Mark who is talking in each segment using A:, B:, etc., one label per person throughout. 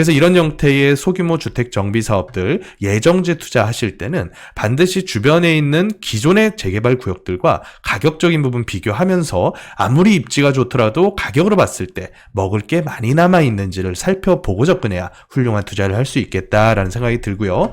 A: 그래서 이런 형태의 소규모 주택 정비 사업들 예정지 투자하실 때는 반드시 주변에 있는 기존의 재개발 구역들과 가격적인 부분 비교하면서 아무리 입지가 좋더라도 가격으로 봤을 때 먹을 게 많이 남아 있는지를 살펴보고 접근해야 훌륭한 투자를 할 수 있겠다라는 생각이 들고요.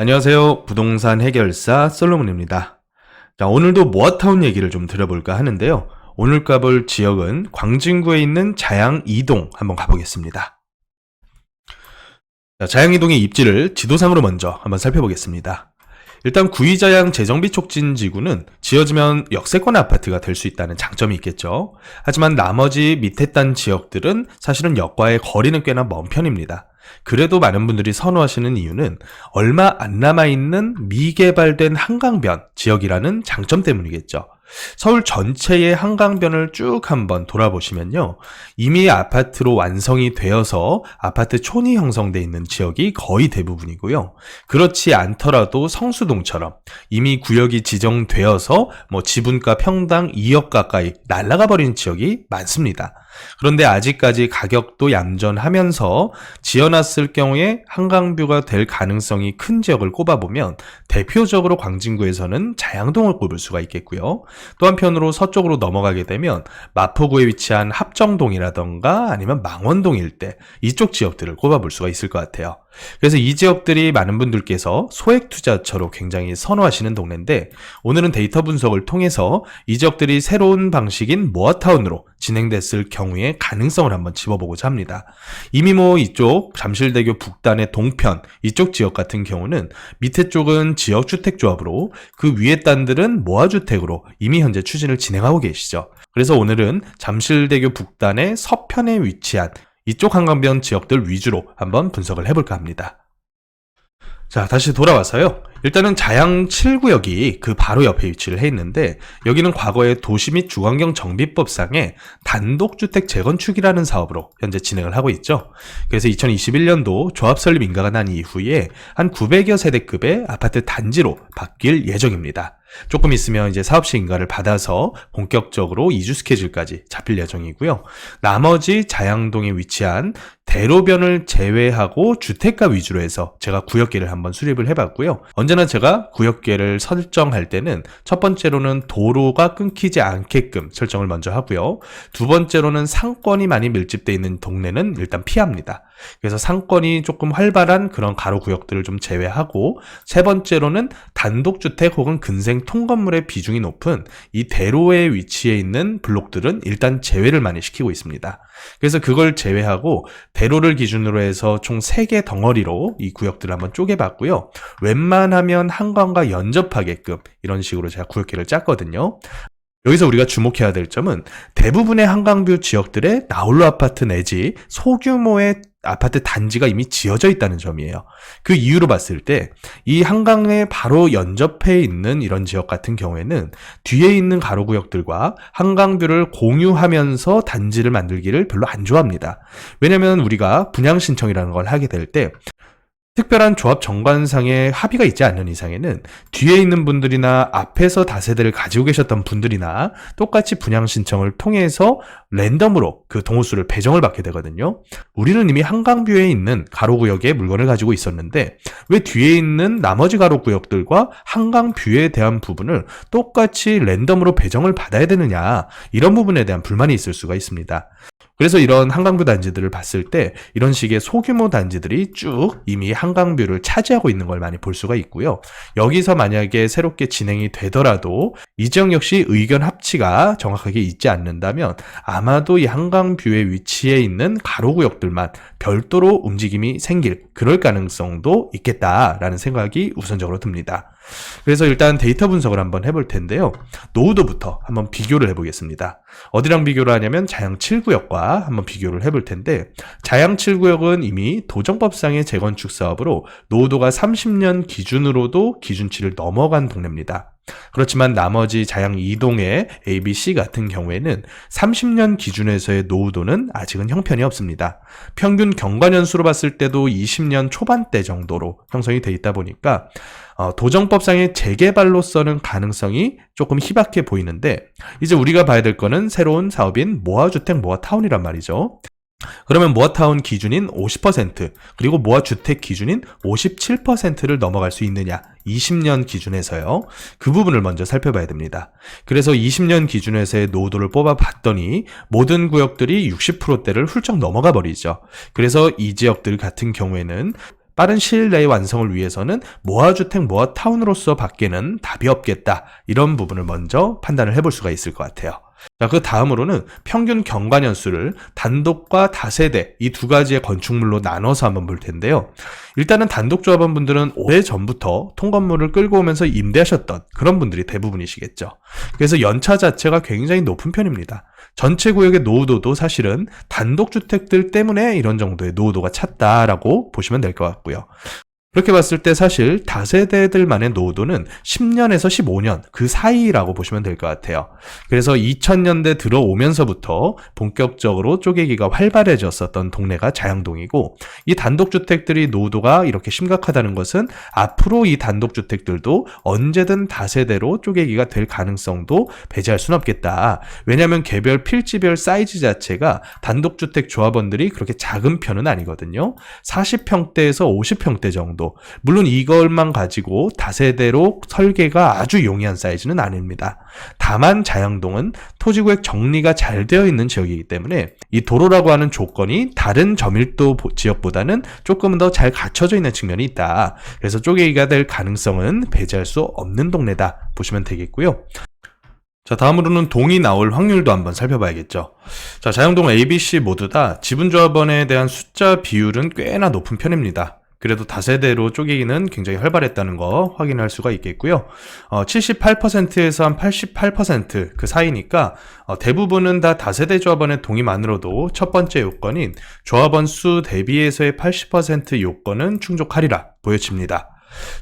A: 안녕하세요. 부동산 해결사 솔로몬입니다. 자, 오늘도 모아타운 얘기를 좀 들어볼까 하는데요. 오늘 가볼 지역은 광진구에 있는 자양 2동 한번 가보겠습니다. 자, 자양 2동의 입지를 지도상으로 먼저 한번 살펴보겠습니다. 일단 구이자양 재정비 촉진지구는 지어지면 역세권 아파트가 될 수 있다는 장점이 있겠죠. 하지만 나머지 밑에 단 지역들은 사실은 역과의 거리는 꽤나 먼 편입니다. 그래도 많은 분들이 선호하시는 이유는 얼마 안 남아있는 미개발된 한강변 지역이라는 장점 때문이겠죠. 서울 전체의 한강변을 쭉 한번 돌아보시면요. 이미 아파트로 완성이 되어서 아파트 촌이 형성되어 있는 지역이 거의 대부분이고요. 그렇지 않더라도 성수동처럼 이미 구역이 지정되어서 지분가 평당 2억 가까이 날아가 버린 지역이 많습니다. 그런데 아직까지 가격도 얌전하면서 지어놨을 경우에 한강뷰가 될 가능성이 큰 지역을 꼽아보면 대표적으로 광진구에서는 자양동을 꼽을 수가 있겠고요. 또 한편으로 서쪽으로 넘어가게 되면 마포구에 위치한 합정동이라던가 아니면 망원동 일대 이쪽 지역들을 꼽아볼 수가 있을 것 같아요. 그래서 이 지역들이 많은 분들께서 소액 투자처로 굉장히 선호하시는 동네인데 오늘은 데이터 분석을 통해서 이 지역들이 새로운 방식인 모아타운으로 진행됐을 경우의 가능성을 한번 집어보고자 합니다. 이미 이쪽 잠실대교 북단의 동편 이쪽 지역 같은 경우는 밑에 쪽은 지역주택조합으로 그 위에 단들은 모아주택으로 이미 현재 추진을 진행하고 계시죠. 그래서 오늘은 잠실대교 북단의 서편에 위치한 이쪽 한강변 지역들 위주로 한번 분석을 해볼까 합니다. 자, 다시 돌아와서요. 일단은 자양 7구역이 그 바로 옆에 위치를 해 있는데 여기는 과거에 도시 및 주거환경 정비법상의 단독주택 재건축이라는 사업으로 현재 진행을 하고 있죠. 그래서 2021년도 조합 설립 인가가 난 이후에 한 900여 세대급의 아파트 단지로 바뀔 예정입니다. 조금 있으면 이제 사업시 인가를 받아서 본격적으로 이주 스케줄까지 잡힐 예정이고요. 나머지 자양동에 위치한 대로변을 제외하고 주택가 위주로 해서 제가 구역계를 한번 수립을 해봤고요. 언제나 제가 구역계를 설정할 때는 첫 번째로는 도로가 끊기지 않게끔 설정을 먼저 하고요. 두 번째로는 상권이 많이 밀집되어 있는 동네는 일단 피합니다. 그래서 상권이 조금 활발한 그런 가로 구역들을 좀 제외하고 세 번째로는 단독주택 혹은 근생 통건물의 비중이 높은 이 대로에 위치해 있는 블록들은 일단 제외를 많이 시키고 있습니다. 그래서 그걸 제외하고 대로를 기준으로 해서 총 3개 덩어리로 이 구역들을 한번 쪼개봤고요. 웬만하면 한강과 연접하게끔 이런 식으로 제가 구역계를 짰거든요. 여기서 우리가 주목해야 될 점은 대부분의 한강뷰 지역들의 나홀로 아파트 내지 소규모의 아파트 단지가 이미 지어져 있다는 점이에요. 그 이유로 봤을 때 이 한강에 바로 연접해 있는 이런 지역 같은 경우에는 뒤에 있는 가로구역들과 한강뷰를 공유하면서 단지를 만들기를 별로 안 좋아합니다. 왜냐면 우리가 분양 신청이라는 걸 하게 될 때 특별한 조합 정관상의 합의가 있지 않는 이상에는 뒤에 있는 분들이나 앞에서 다세대를 가지고 계셨던 분들이나 똑같이 분양 신청을 통해서 랜덤으로 그 동호수를 배정을 받게 되거든요. 우리는 이미 한강뷰에 있는 가로구역에 물건을 가지고 있었는데 왜 뒤에 있는 나머지 가로구역들과 한강뷰에 대한 부분을 똑같이 랜덤으로 배정을 받아야 되느냐, 이런 부분에 대한 불만이 있을 수가 있습니다. 그래서 이런 한강뷰 단지들을 봤을 때 이런 식의 소규모 단지들이 쭉 이미 한강뷰를 차지하고 있는 걸 많이 볼 수가 있고요. 여기서 만약에 새롭게 진행이 되더라도 이 지역 역시 의견 합치가 정확하게 있지 않는다면 아마도 이 한강뷰의 위치에 있는 가로구역들만 별도로 움직임이 생길 그럴 가능성도 있겠다라는 생각이 우선적으로 듭니다. 그래서 일단 데이터 분석을 한번 해볼 텐데요. 노후도부터 한번 비교를 해보겠습니다. 어디랑 비교를 하냐면 자양 7구역과 한번 비교를 해볼 텐데 자양 7구역은 이미 도정법상의 재건축 사업으로 노후도가 30년 기준으로도 기준치를 넘어간 동네입니다. 그렇지만 나머지 자양 2동의 A, B, C 같은 경우에는 30년 기준에서의 노후도는 아직은 형편이 없습니다. 평균 경과년수로 봤을 때도 20년 초반대 정도로 형성이 돼 있다 보니까 도정법상의 재개발로서는 가능성이 조금 희박해 보이는데, 이제 우리가 봐야 될 거는 새로운 사업인 모아주택 모아타운이란 말이죠. 그러면 모아타운 기준인 50% 그리고 모아주택 기준인 57%를 넘어갈 수 있느냐, 20년 기준에서요. 그 부분을 먼저 살펴봐야 됩니다. 그래서 20년 기준에서의 노후도를 뽑아봤더니 모든 구역들이 60%대를 훌쩍 넘어가 버리죠. 그래서 이 지역들 같은 경우에는 빠른 시일 내의 완성을 위해서는 모아주택 모아타운으로서 밖에는 답이 없겠다, 이런 부분을 먼저 판단을 해볼 수가 있을 것 같아요. 자, 그 다음으로는 평균 경과년수를 단독과 다세대 이 두 가지의 건축물로 나눠서 한번 볼 텐데요. 일단은 단독조합원분들은 오래전부터 통건물을 끌고 오면서 임대하셨던 그런 분들이 대부분이시겠죠. 그래서 연차 자체가 굉장히 높은 편입니다. 전체 구역의 노후도도 사실은 단독주택들 때문에 이런 정도의 노후도가 찼다라고 보시면 될 것 같고요. 그렇게 봤을 때 사실 다세대들만의 노후도는 10년에서 15년 그 사이라고 보시면 될 것 같아요. 그래서 2000년대 들어오면서부터 본격적으로 쪼개기가 활발해졌었던 동네가 자양동이고, 이 단독주택들이 노후도가 이렇게 심각하다는 것은 앞으로 이 단독주택들도 언제든 다세대로 쪼개기가 될 가능성도 배제할 수는 없겠다. 왜냐하면 개별 필지별 사이즈 자체가 단독주택 조합원들이 그렇게 작은 편은 아니거든요. 40평대에서 50평대 정도. 물론 이걸만 가지고 다세대로 설계가 아주 용이한 사이즈는 아닙니다. 다만 자양동은 토지구역 정리가 잘 되어 있는 지역이기 때문에 이 도로라고 하는 조건이 다른 저밀도 지역보다는 조금 더 잘 갖춰져 있는 측면이 있다. 그래서 쪼개기가 될 가능성은 배제할 수 없는 동네다 보시면 되겠고요. 자, 다음으로는 동이 나올 확률도 한번 살펴봐야겠죠. 자, 자양동 A, B, C 모두 다 지분조합원에 대한 숫자 비율은 꽤나 높은 편입니다. 그래도 다세대로 쪼개기는 굉장히 활발했다는 거 확인할 수가 있겠고요. 78%에서 한 88% 그 사이니까 대부분은 다 다세대 조합원의 동의만으로도 첫 번째 요건인 조합원 수 대비해서의 80% 요건은 충족하리라 보여집니다.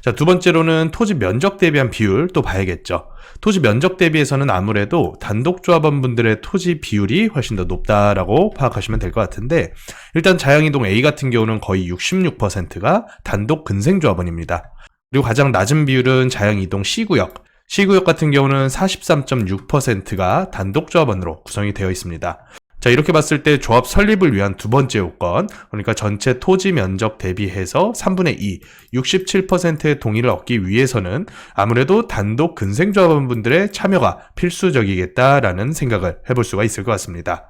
A: 자, 두 번째로는 토지 면적 대비한 비율 또 봐야겠죠. 토지 면적 대비해서는 아무래도 단독조합원분들의 토지 비율이 훨씬 더 높다라고 파악하시면 될 것 같은데, 일단 자양이동 A 같은 경우는 거의 66%가 단독 근생조합원입니다. 그리고 가장 낮은 비율은 자양이동 C구역. C구역 같은 경우는 43.6%가 단독조합원으로 구성이 되어 있습니다. 자, 이렇게 봤을 때 조합 설립을 위한 두 번째 요건, 그러니까 전체 토지 면적 대비해서 3분의 2, 67%의 동의를 얻기 위해서는 아무래도 단독 근생조합원분들의 참여가 필수적이겠다라는 생각을 해볼 수가 있을 것 같습니다.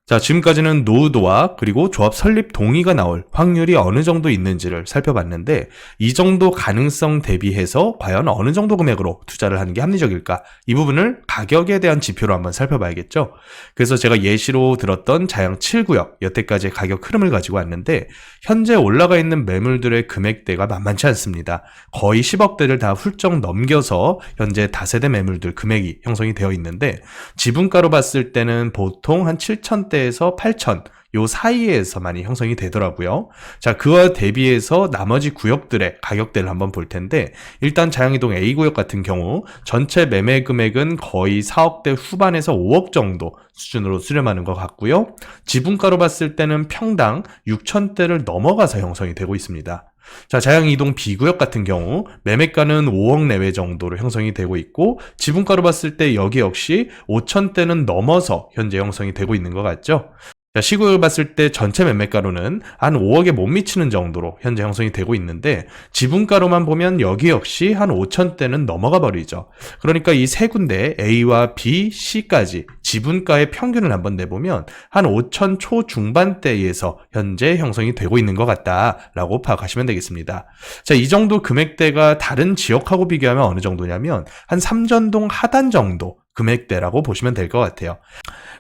A: 자, 지금까지는 노후도와 그리고 조합 설립 동의가 나올 확률이 어느 정도 있는지를 살펴봤는데, 이 정도 가능성 대비해서 과연 어느 정도 금액으로 투자를 하는 게 합리적일까? 이 부분을 가격에 대한 지표로 한번 살펴봐야겠죠. 그래서 제가 예시로 들었던 자양 7구역 여태까지의 가격 흐름을 가지고 왔는데, 현재 올라가 있는 매물들의 금액대가 만만치 않습니다. 거의 10억대를 다 훌쩍 넘겨서 현재 다세대 매물들 금액이 형성이 되어 있는데, 지분가로 봤을 때는 보통 한 7,000대에서 8,000 요 사이에서만이 형성이 되더라고요. 자, 그와 대비해서 나머지 구역들의 가격대를 한번 볼 텐데, 일단 자양이동 A구역 같은 경우 전체 매매 금액은 거의 4억대 후반에서 5억 정도 수준으로 수렴하는 것 같고요. 지분가로 봤을 때는 평당 6,000대를 넘어가서 형성이 되고 있습니다. 자, 자양이동 B구역 같은 경우 매매가는 5억 내외 정도로 형성이 되고 있고, 지분가로 봤을 때 여기 역시 5,000대는 넘어서 현재 형성이 되고 있는 것 같죠. 자, C구역을 봤을 때 전체 매매가로는 한 5억에 못 미치는 정도로 현재 형성이 되고 있는데, 지분가로만 보면 여기 역시 한 5,000대는 넘어가 버리죠. 그러니까 이 세 군데 A와 B, C까지 지분가의 평균을 한번 내보면 한 5,000 초중반대에서 현재 형성이 되고 있는 것 같다라고 파악하시면 되겠습니다. 자, 이 정도 금액대가 다른 지역하고 비교하면 어느 정도냐면 한 삼전동 하단 정도 금액대라고 보시면 될 것 같아요.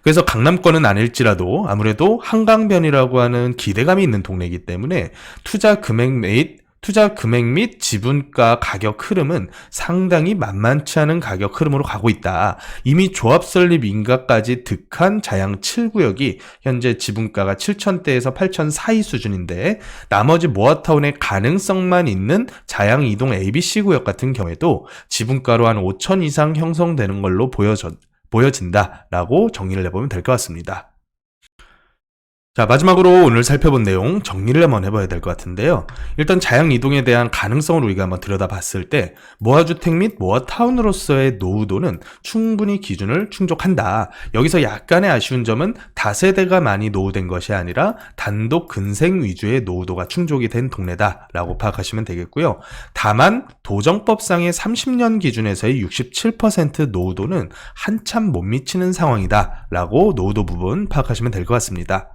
A: 그래서 강남권은 아닐지라도 아무래도 한강변이라고 하는 기대감이 있는 동네이기 때문에 투자 금액 및 투자 금액 및 지분가 가격 흐름은 상당히 만만치 않은 가격 흐름으로 가고 있다. 이미 조합 설립 인가까지 득한 자양 7구역이 현재 지분가가 7,000대에서 8,000 사이 수준인데, 나머지 모아타운의 가능성만 있는 자양 이동 ABC 구역 같은 경우에도 지분가로 한 5,000 이상 형성되는 걸로 보여진다라고 정리를 해보면 될 것 같습니다. 자, 마지막으로 오늘 살펴본 내용 정리를 한번 해봐야 될 것 같은데요. 일단 자양 이동에 대한 가능성을 우리가 한번 들여다봤을 때 모아주택 및 모아타운으로서의 노후도는 충분히 기준을 충족한다. 여기서 약간의 아쉬운 점은 다세대가 많이 노후된 것이 아니라 단독 근생 위주의 노후도가 충족이 된 동네다라고 파악하시면 되겠고요. 다만 도정법상의 30년 기준에서의 67% 노후도는 한참 못 미치는 상황이다라고 노후도 부분 파악하시면 될 것 같습니다.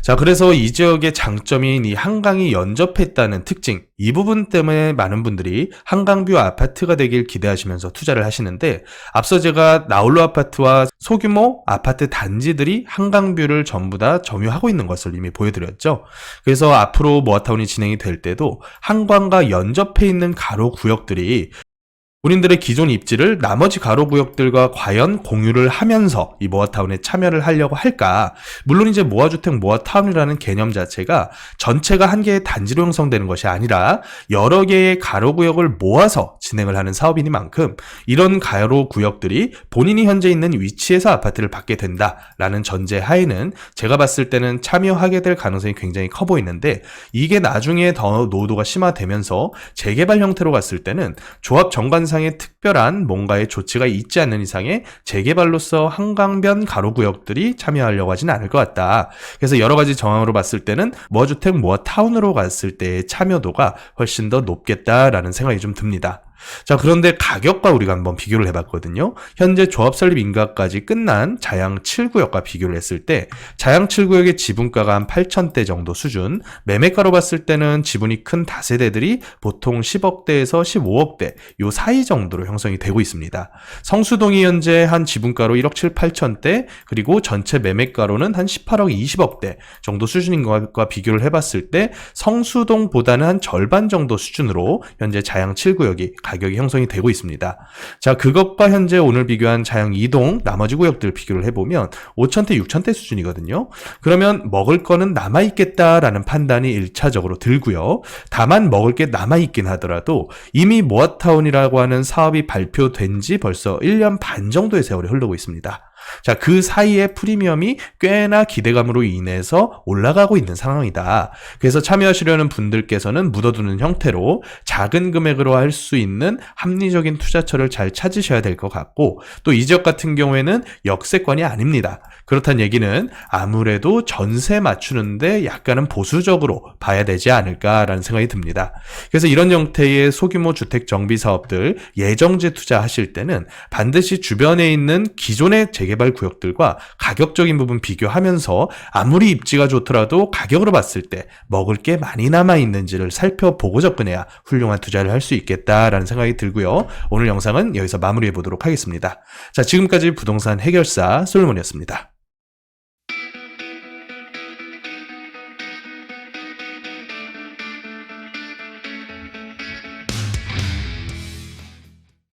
A: 자, 그래서 이 지역의 장점인 이 한강이 연접했다는 특징, 이 부분 때문에 많은 분들이 한강뷰 아파트가 되길 기대하시면서 투자를 하시는데, 앞서 제가 나홀로 아파트와 소규모 아파트 단지들이 한강뷰를 전부 다 점유하고 있는 것을 이미 보여드렸죠. 그래서 앞으로 모아타운이 진행이 될 때도 한강과 연접해 있는 가로 구역들이 본인들의 기존 입지를 나머지 가로구역들과 과연 공유를 하면서 이 모아타운에 참여를 하려고 할까? 물론 이제 모아주택 모아타운이라는 개념 자체가 전체가 한 개의 단지로 형성되는 것이 아니라 여러 개의 가로구역을 모아서 진행을 하는 사업이니만큼 이런 가로구역들이 본인이 현재 있는 위치에서 아파트를 받게 된다라는 전제 하에는 제가 봤을 때는 참여하게 될 가능성이 굉장히 커 보이는데, 이게 나중에 더 노후도가 심화되면서 재개발 형태로 갔을 때는 조합 정관 상의 특별한 뭔가의 조치가 있지 않는 이상에 재개발로서 한강변 가로구역들이 참여하려고 하지는 않을 것 같다. 그래서 여러 가지 정황으로 봤을 때는 모아주택 모아타운으로 갔을 때의 참여도가 훨씬 더 높겠다라는 생각이 좀 듭니다. 자, 그런데 가격과 우리가 한번 비교를 해봤거든요. 현재 조합 설립 인가까지 끝난 자양 7구역과 비교를 했을 때 자양 7구역의 지분가가 한 8,000대 정도 수준, 매매가로 봤을 때는 지분이 큰 다세대들이 보통 10억대에서 15억대 요 사이 정도로 형성이 되고 있습니다. 성수동이 현재 한 지분가로 1억 7, 8천대, 그리고 전체 매매가로는 한 18억 20억대 정도 수준인 것과 비교를 해봤을 때 성수동보다는 한 절반 정도 수준으로 현재 자양 7구역이 가격이 형성이 되고 있습니다. 자, 그것과 현재 오늘 비교한 자양 2동 나머지 구역들 비교를 해보면 5천대, 6천대 수준이거든요. 그러면 먹을 거는 남아있겠다라는 판단이 1차적으로 들고요. 다만 먹을 게 남아있긴 하더라도 이미 모아타운이라고 하는 사업이 발표된 지 벌써 1년 반 정도의 세월이 흐르고 있습니다. 자, 그 사이에 프리미엄이 꽤나 기대감으로 인해서 올라가고 있는 상황이다. 그래서 참여하시려는 분들께서는 묻어두는 형태로 작은 금액으로 할 수 있는 합리적인 투자처를 잘 찾으셔야 될 것 같고, 또 이 지역 같은 경우에는 역세권이 아닙니다. 그렇다는 얘기는 아무래도 전세 맞추는데 약간은 보수적으로 봐야 되지 않을까라는 생각이 듭니다. 그래서 이런 형태의 소규모 주택 정비 사업들 예정지 투자하실 때는 반드시 주변에 있는 기존의 재개발 구역들과 가격적인 부분 비교하면서 아무리 입지가 좋더라도 가격으로 봤을 때 먹을 게 많이 남아있는지를 살펴보고 접근해야 훌륭한 투자를 할 수 있겠다라는 생각이 들고요. 오늘 영상은 여기서 마무리해 보도록 하겠습니다. 자, 지금까지 부동산 해결사 솔로몬이었습니다.